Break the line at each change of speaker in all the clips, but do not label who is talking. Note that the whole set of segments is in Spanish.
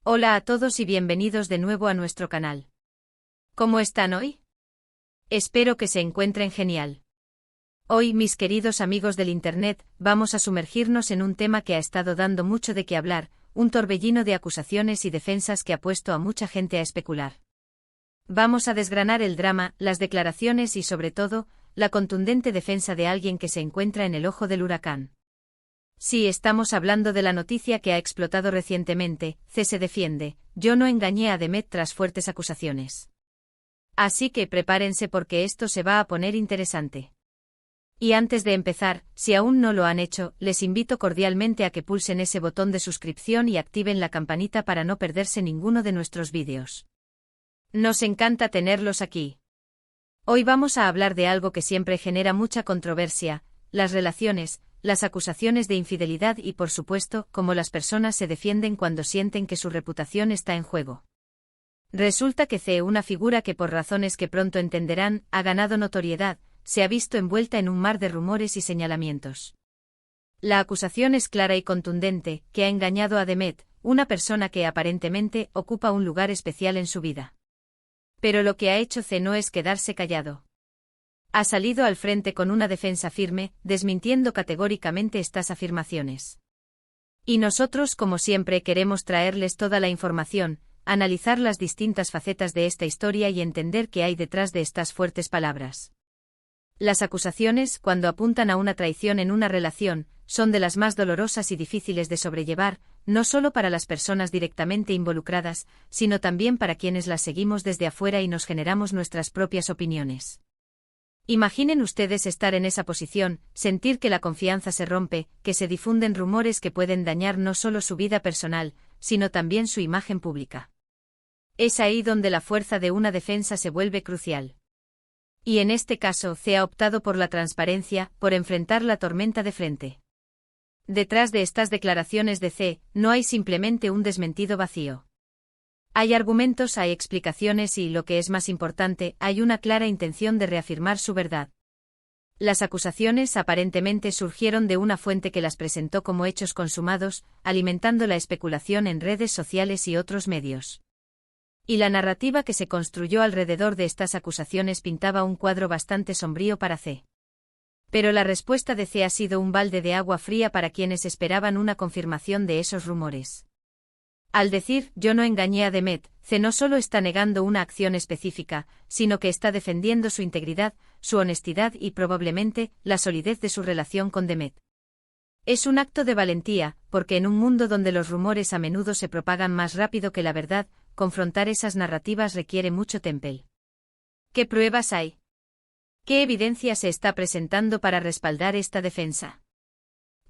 Hola a todos y bienvenidos de nuevo a nuestro canal. ¿Cómo están hoy? Espero que se encuentren genial. Hoy, mis queridos amigos del Internet, vamos a sumergirnos en un tema que ha estado dando mucho de qué hablar, un torbellino de acusaciones y defensas que ha puesto a mucha gente a especular. Vamos a desgranar el drama, las declaraciones y sobre todo, la contundente defensa de alguien que se encuentra en el ojo del huracán. Sí, estamos hablando de la noticia que ha explotado recientemente, se defiende, yo no engañé a Demet tras fuertes acusaciones. Así que prepárense porque esto se va a poner interesante. Y antes de empezar, si aún no lo han hecho, les invito cordialmente a que pulsen ese botón de suscripción y activen la campanita para no perderse ninguno de nuestros vídeos. Nos encanta tenerlos aquí. Hoy vamos a hablar de algo que siempre genera mucha controversia, las relaciones, las acusaciones de infidelidad y por supuesto, cómo las personas se defienden cuando sienten que su reputación está en juego. Resulta que una figura que por razones que pronto entenderán, ha ganado notoriedad, se ha visto envuelta en un mar de rumores y señalamientos. La acusación es clara y contundente, que ha engañado a Demet, una persona que aparentemente ocupa un lugar especial en su vida. Pero lo que ha hecho no es quedarse callado. Ha salido al frente con una defensa firme, desmintiendo categóricamente estas afirmaciones. Y nosotros, como siempre, queremos traerles toda la información, analizar las distintas facetas de esta historia y entender qué hay detrás de estas fuertes palabras. Las acusaciones, cuando apuntan a una traición en una relación, son de las más dolorosas y difíciles de sobrellevar, no solo para las personas directamente involucradas, sino también para quienes las seguimos desde afuera y nos generamos nuestras propias opiniones. Imaginen ustedes estar en esa posición, sentir que la confianza se rompe, que se difunden rumores que pueden dañar no solo su vida personal, sino también su imagen pública. Es ahí donde la fuerza de una defensa se vuelve crucial. Y en este caso, ha optado por la transparencia, por enfrentar la tormenta de frente. Detrás de estas declaraciones de no hay simplemente un desmentido vacío. Hay argumentos, hay explicaciones y, lo que es más importante, hay una clara intención de reafirmar su verdad. Las acusaciones aparentemente surgieron de una fuente que las presentó como hechos consumados, alimentando la especulación en redes sociales y otros medios. Y la narrativa que se construyó alrededor de estas acusaciones pintaba un cuadro bastante sombrío para Pero la respuesta de ha sido un balde de agua fría para quienes esperaban una confirmación de esos rumores. Al decir, yo no engañé a Demet, no solo está negando una acción específica, sino que está defendiendo su integridad, su honestidad y probablemente, la solidez de su relación con Demet. Es un acto de valentía, porque en un mundo donde los rumores a menudo se propagan más rápido que la verdad, confrontar esas narrativas requiere mucho temple. ¿Qué pruebas hay? ¿Qué evidencia se está presentando para respaldar esta defensa?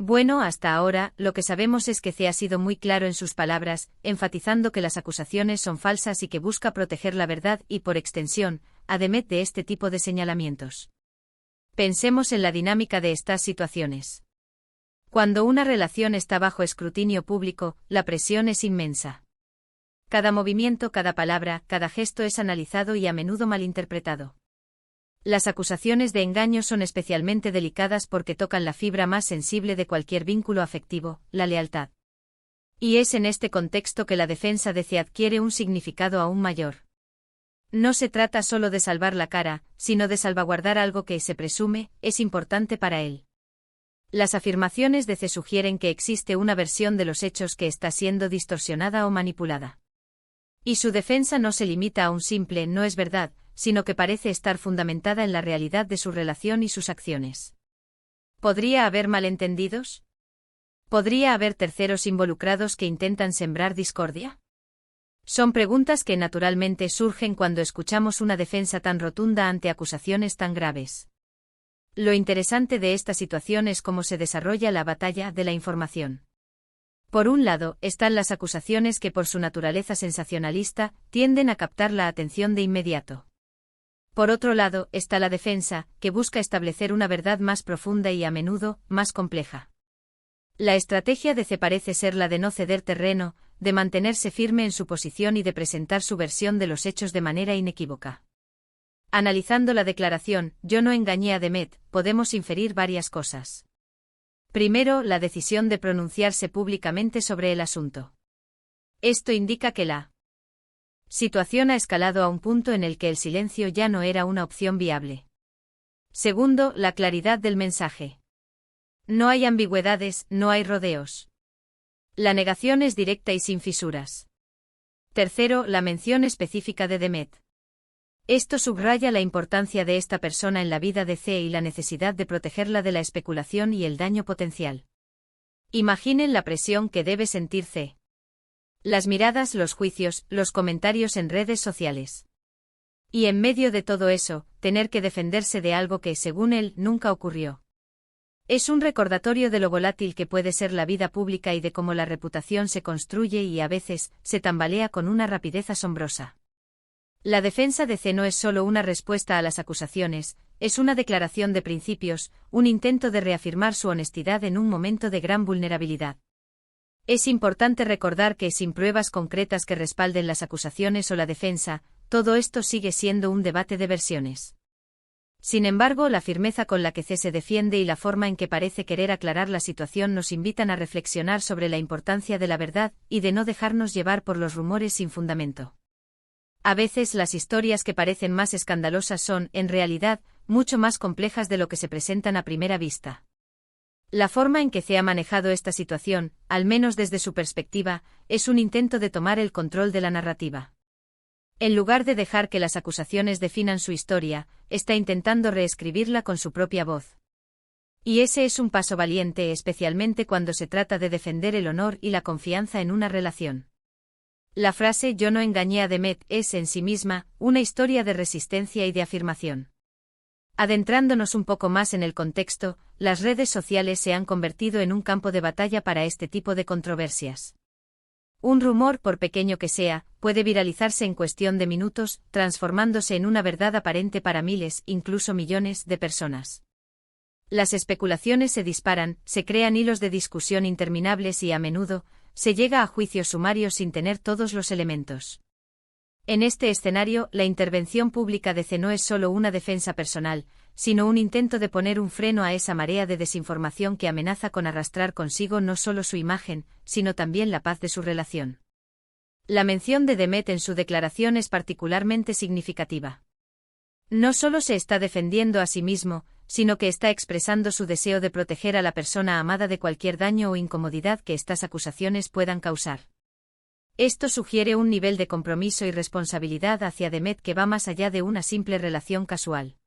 Bueno, hasta ahora, lo que sabemos es que ha sido muy claro en sus palabras, enfatizando que las acusaciones son falsas y que busca proteger la verdad y, por extensión, a Demet de este tipo de señalamientos. Pensemos en la dinámica de estas situaciones. Cuando una relación está bajo escrutinio público, la presión es inmensa. Cada movimiento, cada palabra, cada gesto es analizado y a menudo malinterpretado. Las acusaciones de engaño son especialmente delicadas porque tocan la fibra más sensible de cualquier vínculo afectivo, la lealtad. Y es en este contexto que la defensa de adquiere un significado aún mayor. No se trata solo de salvar la cara, sino de salvaguardar algo que se presume es importante para él. Las afirmaciones de sugieren que existe una versión de los hechos que está siendo distorsionada o manipulada. Y su defensa no se limita a un simple no es verdad, sino que parece estar fundamentada en la realidad de su relación y sus acciones. ¿Podría haber malentendidos? ¿Podría haber terceros involucrados que intentan sembrar discordia? Son preguntas que naturalmente surgen cuando escuchamos una defensa tan rotunda ante acusaciones tan graves. Lo interesante de esta situación es cómo se desarrolla la batalla de la información. Por un lado, están las acusaciones que por su naturaleza sensacionalista, tienden a captar la atención de inmediato. Por otro lado, está la defensa, que busca establecer una verdad más profunda y a menudo, más compleja. La estrategia de parece ser la de no ceder terreno, de mantenerse firme en su posición y de presentar su versión de los hechos de manera inequívoca. Analizando la declaración, yo no engañé a Demet, podemos inferir varias cosas. Primero, la decisión de pronunciarse públicamente sobre el asunto. Esto indica que la situación ha escalado a un punto en el que el silencio ya no era una opción viable. Segundo, la claridad del mensaje. No hay ambigüedades, no hay rodeos. La negación es directa y sin fisuras. Tercero, la mención específica de Demet. Esto subraya la importancia de esta persona en la vida de C y la necesidad de protegerla de la especulación y el daño potencial. Imaginen la presión que debe sentir C. Las miradas, los juicios, los comentarios en redes sociales. Y en medio de todo eso, tener que defenderse de algo que, según él, nunca ocurrió. Es un recordatorio de lo volátil que puede ser la vida pública y de cómo la reputación se construye y a veces se tambalea con una rapidez asombrosa. La defensa de C no es solo una respuesta a las acusaciones, es una declaración de principios, un intento de reafirmar su honestidad en un momento de gran vulnerabilidad. Es importante recordar que sin pruebas concretas que respalden las acusaciones o la defensa, todo esto sigue siendo un debate de versiones. Sin embargo, la firmeza con la que C se defiende y la forma en que parece querer aclarar la situación nos invitan a reflexionar sobre la importancia de la verdad y de no dejarnos llevar por los rumores sin fundamento. A veces las historias que parecen más escandalosas son, en realidad, mucho más complejas de lo que se presentan a primera vista. La forma en que C ha manejado esta situación, al menos desde su perspectiva, es un intento de tomar el control de la narrativa. En lugar de dejar que las acusaciones definan su historia, está intentando reescribirla con su propia voz. Y ese es un paso valiente, especialmente cuando se trata de defender el honor y la confianza en una relación. La frase «yo no engañé a Demet» es en sí misma una historia de resistencia y de afirmación. Adentrándonos un poco más en el contexto, las redes sociales se han convertido en un campo de batalla para este tipo de controversias. Un rumor, por pequeño que sea, puede viralizarse en cuestión de minutos, transformándose en una verdad aparente para miles, incluso millones, de personas. Las especulaciones se disparan, se crean hilos de discusión interminables y, a menudo, se llega a juicios sumarios sin tener todos los elementos. En este escenario, la intervención pública de C no es solo una defensa personal, sino un intento de poner un freno a esa marea de desinformación que amenaza con arrastrar consigo no solo su imagen, sino también la paz de su relación. La mención de Demet en su declaración es particularmente significativa. No solo se está defendiendo a sí mismo, sino que está expresando su deseo de proteger a la persona amada de cualquier daño o incomodidad que estas acusaciones puedan causar. Esto sugiere un nivel de compromiso y responsabilidad hacia Demet que va más allá de una simple relación casual.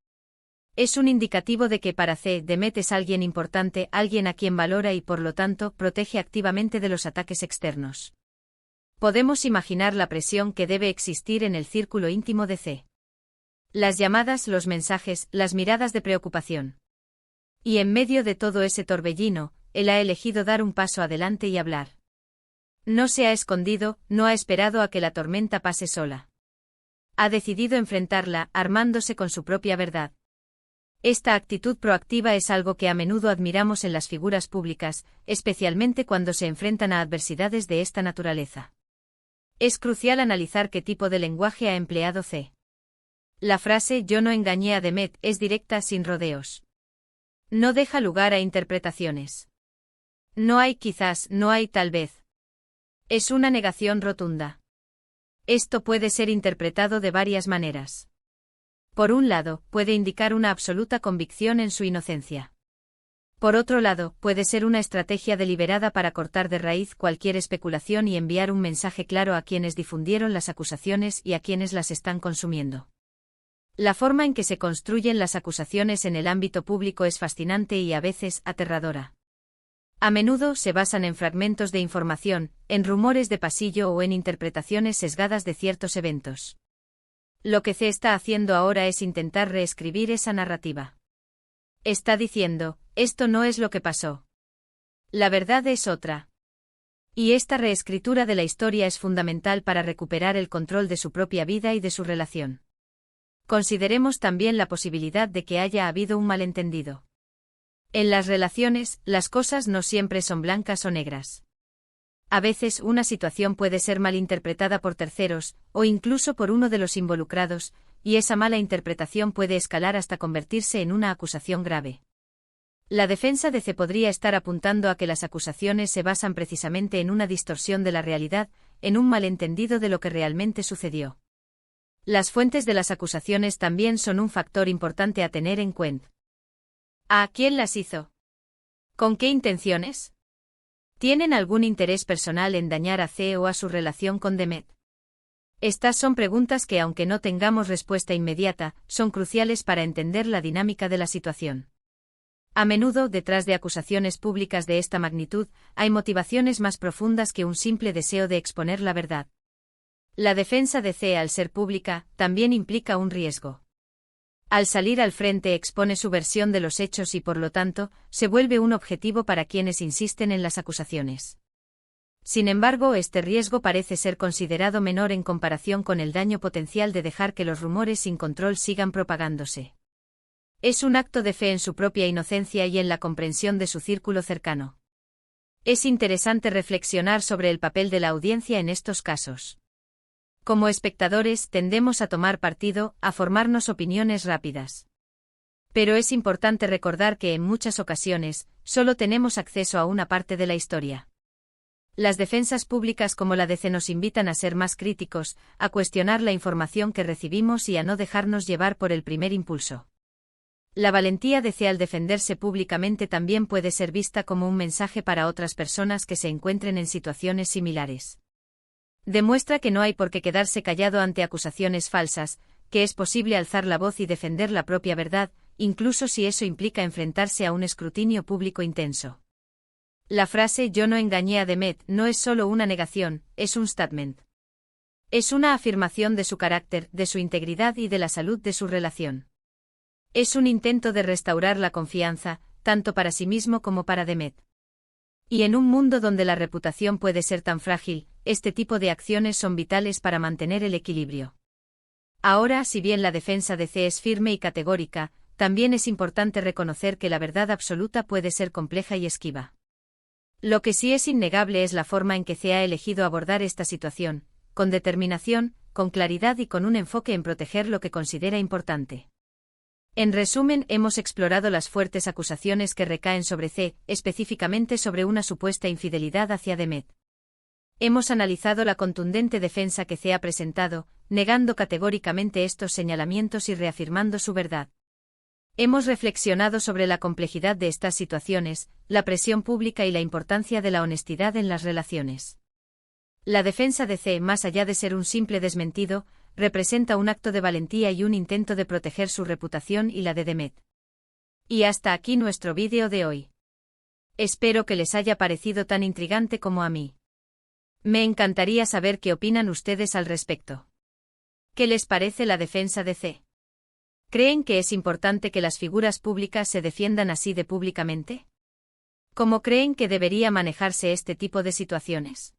Es un indicativo de que para C, Demet es alguien importante, alguien a quien valora y por lo tanto protege activamente de los ataques externos. Podemos imaginar la presión que debe existir en el círculo íntimo de C. Las llamadas, los mensajes, las miradas de preocupación. Y en medio de todo ese torbellino, él ha elegido dar un paso adelante y hablar. No se ha escondido, no ha esperado a que la tormenta pase sola. Ha decidido enfrentarla, armándose con su propia verdad. Esta actitud proactiva es algo que a menudo admiramos en las figuras públicas, especialmente cuando se enfrentan a adversidades de esta naturaleza. Es crucial analizar qué tipo de lenguaje ha empleado C. La frase «yo no engañé a Demet» es directa, sin rodeos. No deja lugar a interpretaciones. No hay quizás, no hay tal vez. Es una negación rotunda. Esto puede ser interpretado de varias maneras. Por un lado, puede indicar una absoluta convicción en su inocencia. Por otro lado, puede ser una estrategia deliberada para cortar de raíz cualquier especulación y enviar un mensaje claro a quienes difundieron las acusaciones y a quienes las están consumiendo. La forma en que se construyen las acusaciones en el ámbito público es fascinante y a veces aterradora. A menudo se basan en fragmentos de información, en rumores de pasillo o en interpretaciones sesgadas de ciertos eventos. Lo que C está haciendo ahora es intentar reescribir esa narrativa. Está diciendo, esto no es lo que pasó. La verdad es otra. Y esta reescritura de la historia es fundamental para recuperar el control de su propia vida y de su relación. Consideremos también la posibilidad de que haya habido un malentendido. En las relaciones, las cosas no siempre son blancas o negras. A veces una situación puede ser malinterpretada por terceros, o incluso por uno de los involucrados, y esa mala interpretación puede escalar hasta convertirse en una acusación grave. La defensa de C podría estar apuntando a que las acusaciones se basan precisamente en una distorsión de la realidad, en un malentendido de lo que realmente sucedió. Las fuentes de las acusaciones también son un factor importante a tener en cuenta. ¿A quién las hizo? ¿Con qué intenciones? ¿Tienen algún interés personal en dañar a C o a su relación con Demet? Estas son preguntas que, aunque no tengamos respuesta inmediata, son cruciales para entender la dinámica de la situación. A menudo, detrás de acusaciones públicas de esta magnitud, hay motivaciones más profundas que un simple deseo de exponer la verdad. La defensa de C, al ser pública, también implica un riesgo. Al salir al frente expone su versión de los hechos y, por lo tanto, se vuelve un objetivo para quienes insisten en las acusaciones. Sin embargo, este riesgo parece ser considerado menor en comparación con el daño potencial de dejar que los rumores sin control sigan propagándose. Es un acto de fe en su propia inocencia y en la comprensión de su círculo cercano. Es interesante reflexionar sobre el papel de la audiencia en estos casos. Como espectadores, tendemos a tomar partido, a formarnos opiniones rápidas. Pero es importante recordar que en muchas ocasiones, solo tenemos acceso a una parte de la historia. Las defensas públicas como la de C nos invitan a ser más críticos, a cuestionar la información que recibimos y a no dejarnos llevar por el primer impulso. La valentía de C al defenderse públicamente también puede ser vista como un mensaje para otras personas que se encuentren en situaciones similares. Demuestra que no hay por qué quedarse callado ante acusaciones falsas, que es posible alzar la voz y defender la propia verdad, incluso si eso implica enfrentarse a un escrutinio público intenso. La frase "yo no engañé a Demet" no es solo una negación, es un statement. Es una afirmación de su carácter, de su integridad y de la salud de su relación. Es un intento de restaurar la confianza, tanto para sí mismo como para Demet. Y en un mundo donde la reputación puede ser tan frágil, este tipo de acciones son vitales para mantener el equilibrio. Ahora, si bien la defensa de C es firme y categórica, también es importante reconocer que la verdad absoluta puede ser compleja y esquiva. Lo que sí es innegable es la forma en que C ha elegido abordar esta situación, con determinación, con claridad y con un enfoque en proteger lo que considera importante. En resumen, hemos explorado las fuertes acusaciones que recaen sobre C, específicamente sobre una supuesta infidelidad hacia Demet. Hemos analizado la contundente defensa que C ha presentado, negando categóricamente estos señalamientos y reafirmando su verdad. Hemos reflexionado sobre la complejidad de estas situaciones, la presión pública y la importancia de la honestidad en las relaciones. La defensa de C, más allá de ser un simple desmentido, representa un acto de valentía y un intento de proteger su reputación y la de Demet. Y hasta aquí nuestro vídeo de hoy. Espero que les haya parecido tan intrigante como a mí. Me encantaría saber qué opinan ustedes al respecto. ¿Qué les parece la defensa de C? ¿Creen que es importante que las figuras públicas se defiendan así de públicamente? ¿Cómo creen que debería manejarse este tipo de situaciones?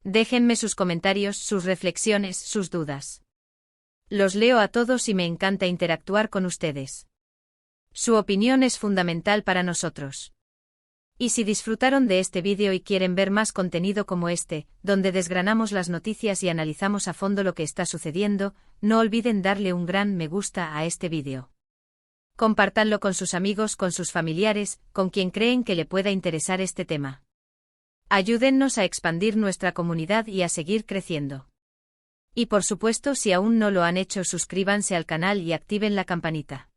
Déjenme sus comentarios, sus reflexiones, sus dudas. Los leo a todos y me encanta interactuar con ustedes. Su opinión es fundamental para nosotros. Y si disfrutaron de este vídeo y quieren ver más contenido como este, donde desgranamos las noticias y analizamos a fondo lo que está sucediendo, no olviden darle un gran me gusta a este vídeo. Compártanlo con sus amigos, con sus familiares, con quien creen que le pueda interesar este tema. Ayúdennos a expandir nuestra comunidad y a seguir creciendo. Y por supuesto, si aún no lo han hecho, suscríbanse al canal y activen la campanita.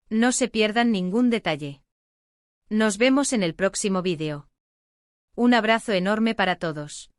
No se pierdan ningún detalle. Nos vemos en el próximo vídeo. Un abrazo enorme para todos.